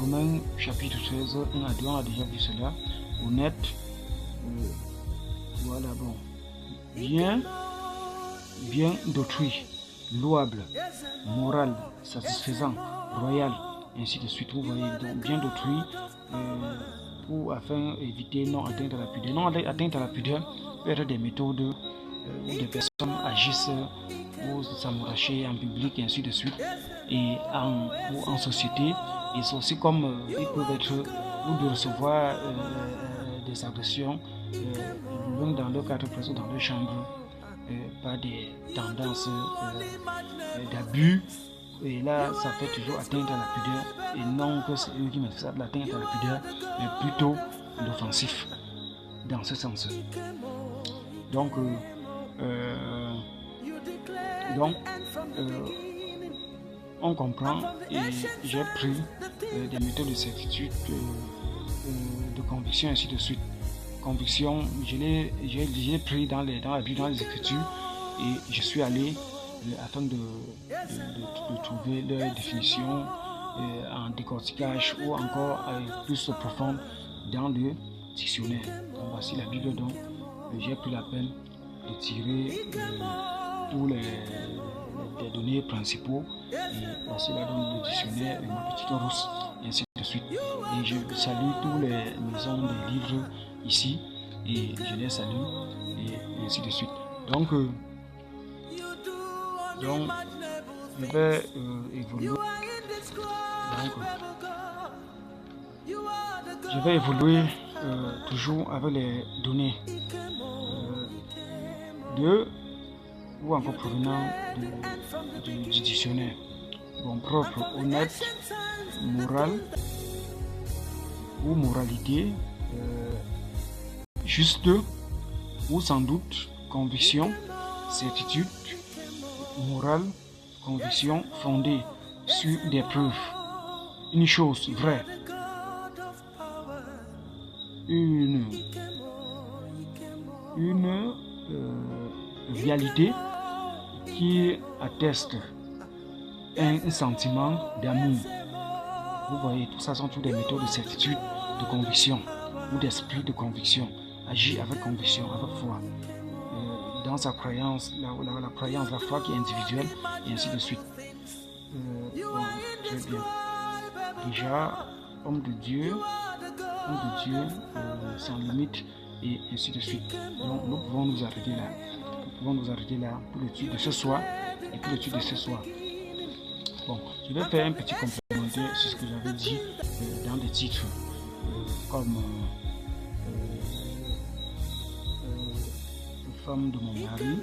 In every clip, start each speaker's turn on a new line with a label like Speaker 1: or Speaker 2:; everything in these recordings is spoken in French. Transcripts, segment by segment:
Speaker 1: Romains chapitre 13, 1 à 2, on a déjà vu cela. Honnête, voilà, bon. Bien d'autrui, louable, moral, satisfaisant, royal, ainsi de suite. Vous voyez, donc bien d'autrui, afin d'éviter non atteinte à la pudeur. Non atteinte à la pudeur peut être des méthodes où des personnes agissent ou s'amouracher en public, ainsi de suite, et en société. Et c'est aussi comme ils peuvent être ou de recevoir des agressions dans leur cadre présent, dans leur chambre, par des tendances d'abus. Et là, ça fait toujours atteinte à la pudeur. Et non que c'est eux qui mettent ça de l'atteinte à la pudeur, mais plutôt l'offensif dans ce sens. Donc, on comprend, et j'ai pris des méthodes de certitude, de conviction, ainsi de suite. Conviction, j'ai pris dans les Écritures, et je suis allé afin de trouver leur définition en décortiquage ou encore plus profonde dans le dictionnaire. Donc voici la Bible dont j'ai pris la peine de tirer tous les données principaux, et voici là dans le dictionnaire ma petite rousse, et ainsi de suite. Et je salue tous les maisons de livres ici, et je les salue, et ainsi de suite. Donc je vais évoluer. Je vais évoluer toujours avec les données ou encore provenant du dictionnaire. Bon, propre, honnête, moral ou moralité, juste ou sans doute, conviction, certitude, morale, conviction fondée sur des preuves, une chose vraie, une réalité qui atteste un sentiment d'amour. Vous voyez, tout ça sont toutes des méthodes de certitude, de conviction ou d'esprit de conviction. Agir avec conviction, avec foi. Dans sa croyance, la croyance, la foi qui est individuelle, et ainsi de suite. Très bien. Déjà, homme de Dieu, sans limite, et ainsi de suite. Donc, nous pouvons nous arrêter là. Pour l'étude de ce soir et pour l'étude de ce soir. Bon, je vais faire un petit complémentaire sur ce que j'avais dit dans des titres comme femme de mon mari,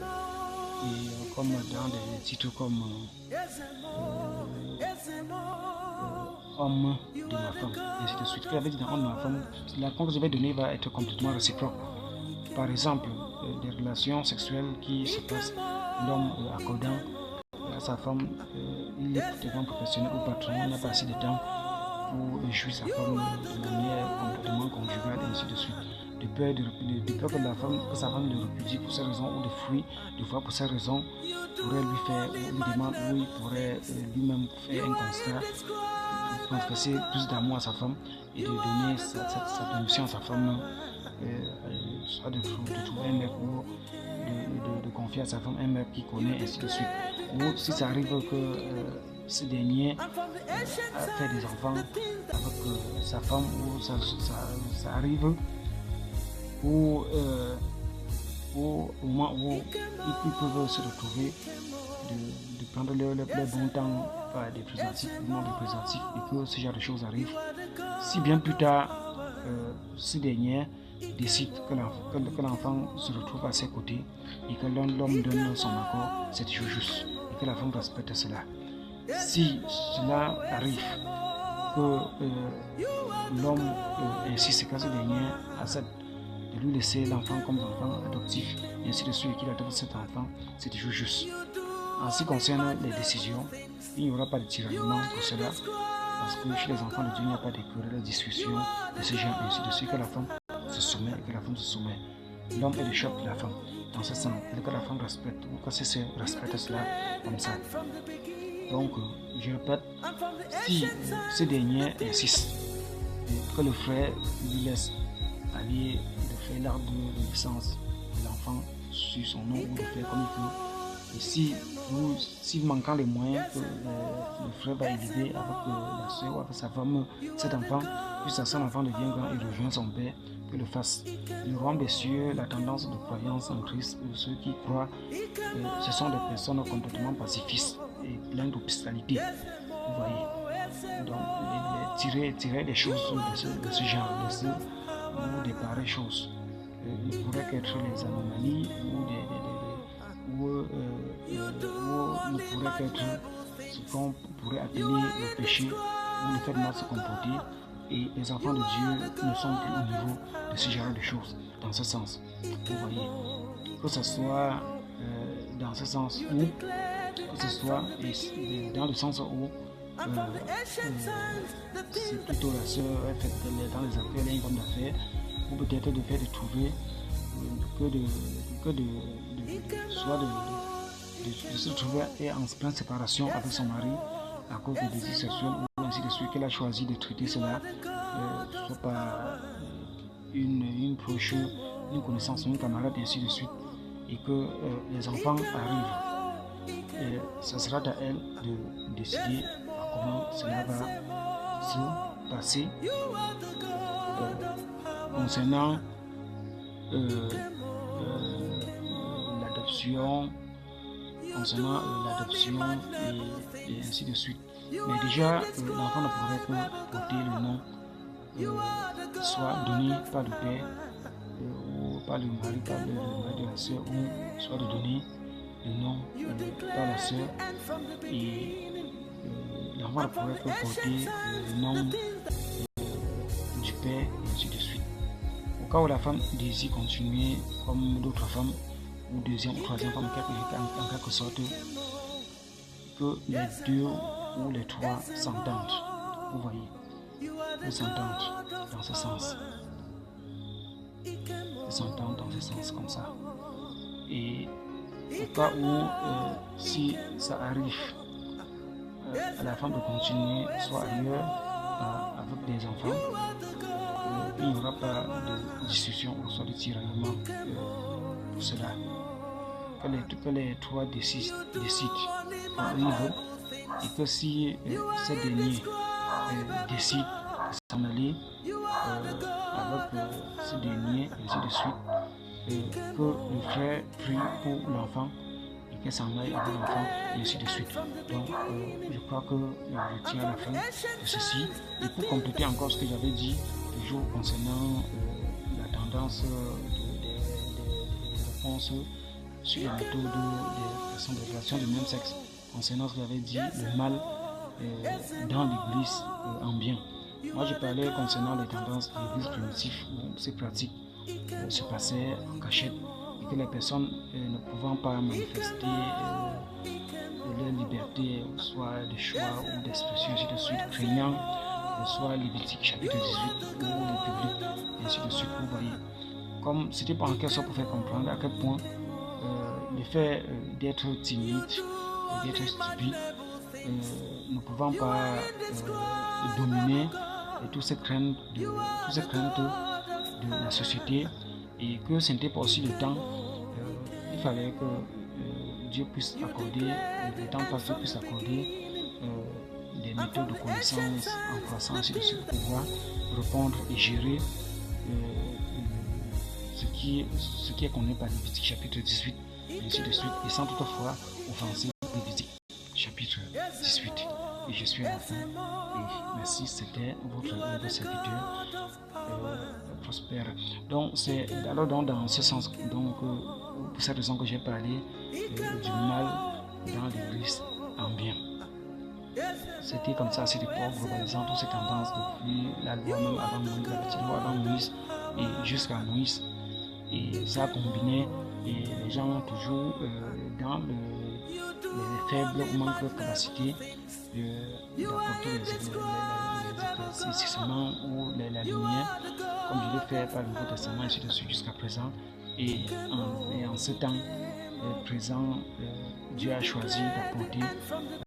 Speaker 1: et comme dans des titres comme homme de ma femme, et ainsi de suite. Ce que j'avais dit dans homme de ma femme, la réponse que je vais donner va être complètement réciproque. Par exemple, des relations sexuelles qui se passent, l'homme accordant à sa femme, il est devant professionnel ou patron, il n'a pas assez de temps pour jouir sa femme de manière complètement conjugale, et ainsi de suite. De peur que sa femme le repudie pour ces raisons, ou de fuir, de fois pour ces raisons, pourrait lui faire une demande, où il pourrait lui-même faire un constat, confesser plus d'amour à sa femme, et de donner sa permission à sa femme, soit de trouver un mec, ou de confier à sa femme un mec qui connaît, ainsi de suite. Ou si ça arrive que ce dernier fait des enfants avec sa femme, ou ça arrive, ou au moment où ils peuvent se retrouver, de prendre leur bon temps par des préservatifs, non des préservatifs, et que ce genre de choses arrivent. Si bien plus tard, ce dernier décide que l'enfant se retrouve à ses côtés, et que l'homme donne son accord, c'est toujours juste, et que la femme respecte cela. Si cela arrive, que l'homme insiste que ce dernier accepte de lui laisser l'enfant comme enfant adoptif, et ainsi de suite, qu'il adopte cet enfant, c'est toujours juste. En ce qui concerne les décisions, il n'y aura pas de tiraillement pour cela, parce que chez les enfants de Dieu, il n'y a pas de querelles, de discussions de ce genre, ainsi de suite, que la femme se soumet et que la femme se soumet. L'homme est le chef de la femme, dans ce sens, et que la femme respecte, ou que ses sœurs respectent cela comme ça. Donc, je répète, si ce dernier insiste que le frère lui laisse aller de faire l'acte de naissance de l'enfant sur son nom ou de faire comme il veut, et si manquant les moyens que le frère va élever avec la soeur ou avec sa femme, cet enfant, puis son enfant devient grand et rejoint son père, que le fasse. Le royaume des cieux, la tendance de croyance en Christ, ceux qui croient, ce sont des personnes complètement pacifistes et pleines d'hospitalité. Vous voyez. Donc, tirer des choses de ce genre, ou des pareilles choses, ne pourraient qu'être les anomalies ou ne pourrait qu'être ce qu'on pourrait appeler le péché ou le fait de mal se comporter. Et les enfants de Dieu ne sont plus au niveau de ce genre de choses, dans ce sens. Vous voyez, que ce soit dans ce sens ou que ce soit dans le sens où c'est plutôt la sœur dans les affaires, elle est une femme d'affaires, ou peut-être le fait de trouver de se trouver en pleine séparation avec son mari à cause des désirs sexuels ou ainsi de suite, qu'elle a choisi de traiter cela soit par une proche, une connaissance, une camarade et ainsi de suite, et que les enfants arrivent. Et ça sera à elle de décider comment cela va se passer concernant l'adoption, et ainsi de suite. Mais déjà, l'enfant ne pourrait que porter le nom soit donné par le père ou par le mari, de la soeur, ou soit de donner le nom par la soeur, et l'enfant ne pourrait que porter le nom du père et ainsi de suite. Au cas où la femme désire continuer comme d'autres femmes, ou deuxième ou troisième femme, en quelque sorte, que les deux ou les trois s'entendent. Vous voyez, ils s'entendent dans ce sens. Ils s'entendent dans ce sens comme ça. Et au cas où, si ça arrive à la femme de continuer, soit ailleurs, avec des enfants, il n'y aura pas de discussion ou soit de tiraillement pour cela. Que les trois décident à un niveau, et que si ces derniers décident de s'en aller avec ce dernier, et ainsi de suite, que le frère prie pour l'enfant et qu'elle s'en aille avec l'enfant, et ainsi de suite. Donc, je crois que je tiens à la fin de ceci. Et pour compléter encore ce que j'avais dit, toujours concernant la tendance des réponses sur la méthode des personnes de relations du même sexe, concernant ce que j'avais dit, le mal dans l'église en bien. Moi, je parlais concernant les tendances de l'église primitive où ces pratiques se passaient en cachette et que les personnes ne pouvant pas manifester leur liberté, soit de choix ou d'expression, ainsi de suite, craignant soit Lévitique chapitre 18 ou le public, ainsi de suite. Vous voyez, comme c'était en quelque sorte pour faire comprendre à quel point le fait d'être timide, d'être stupide, ne pouvant pas dominer toutes ces craintes de la société, et que ce n'était pas aussi le temps, il fallait que Dieu puisse accorder, le temps passé puisse accorder des méthodes de connaissance en croissance, ainsi de suite, pour pouvoir répondre et gérer ce qui est connu par Lévitique chapitre 18, ainsi de suite, et sans toutefois offenser Lévitique chapitre 18. Et je suis à la fin. Et merci, c'était votre serviteur Prospère. Donc, c'est alors dans ce sens, donc, pour cette raison que j'ai parlé du mal dans l'église en bien. C'était comme ça, c'était pour globalisant toutes ces tendances depuis la loi même avant Moïse, la petite loi avant Moïse et jusqu'à Moïse. Et ça a combiné, et les gens ont toujours dans les faibles ou manque de capacité d'apporter les éclaircissements ou la lumière, comme je l'ai fait par le Nouveau Testament, ainsi de suite jusqu'à présent. Et en ce temps présent, Dieu a choisi d'apporter